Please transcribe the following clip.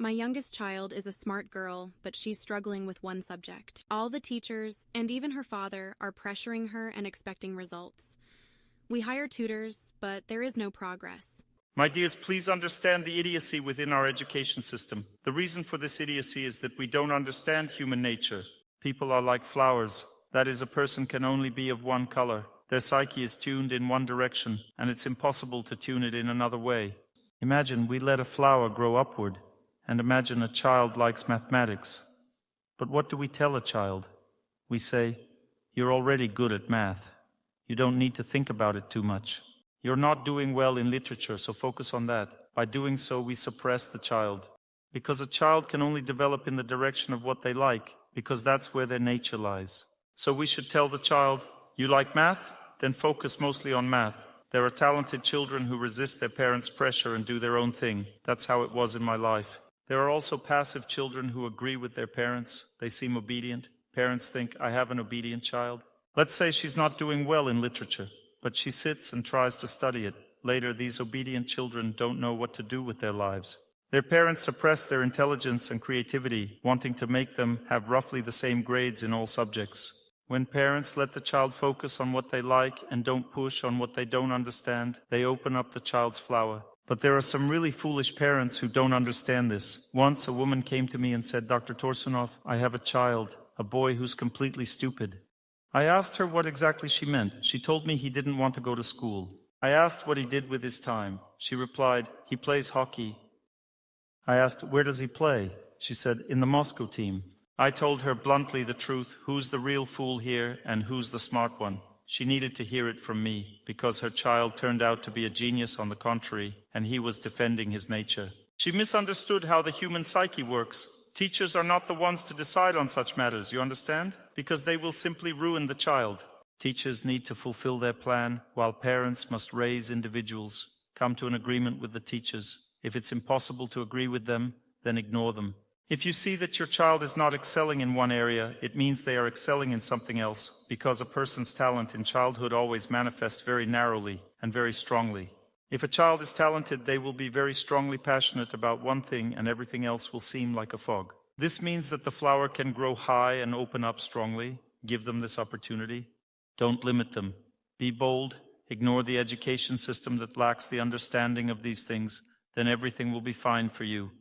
My youngest child is a smart girl, but she's struggling with one subject. All the teachers, and even her father, are pressuring her and expecting results. We hire tutors, but there is no progress. My dears, please understand the idiocy within our education system. The reason for this idiocy is that we don't understand human nature. People are like flowers. That is, a person can only be of one color. Their psyche is tuned in one direction, and it's impossible to tune it in another way. Imagine we let a flower grow upward, and imagine a child likes mathematics. But what do we tell a child? We say, "You're already good at math. You don't need to think about it too much. You're not doing well in literature, so focus on that." By doing so, we suppress the child. Because a child can only develop in the direction of what they like, because that's where their nature lies. So we should tell the child, "You like math? Then focus mostly on math." There are talented children who resist their parents' pressure and do their own thing. That's how it was in my life. There are also passive children who agree with their parents. They seem obedient. Parents think, "I have an obedient child." Let's say she's not doing well in literature, but she sits and tries to study it. Later, these obedient children don't know what to do with their lives. Their parents suppress their intelligence and creativity, wanting to make them have roughly the same grades in all subjects. When parents let the child focus on what they like and don't push on what they don't understand, they open up the child's flower. But there are some really foolish parents who don't understand this. Once a woman came to me and said, "Dr. Torsunov, I have a child, a boy who's completely stupid." I asked her what exactly she meant. She told me he didn't want to go to school. I asked what he did with his time. She replied, "He plays hockey." I asked, "Where does he play?" She said, "In the Moscow team." I told her bluntly the truth, who's the real fool here and who's the smart one. She needed to hear it from me, because her child turned out to be a genius on the contrary, and he was defending his nature. She misunderstood how the human psyche works. Teachers are not the ones to decide on such matters, you understand? Because they will simply ruin the child. Teachers need to fulfill their plan, while parents must raise individuals. Come to an agreement with the teachers. If it's impossible to agree with them, then ignore them. If you see that your child is not excelling in one area, it means they are excelling in something else, because a person's talent in childhood always manifests very narrowly and very strongly. If a child is talented, they will be very strongly passionate about one thing, and everything else will seem like a fog. This means that the flower can grow high and open up strongly. Give them this opportunity. Don't limit them. Be bold. Ignore the education system that lacks the understanding of these things. Then everything will be fine for you.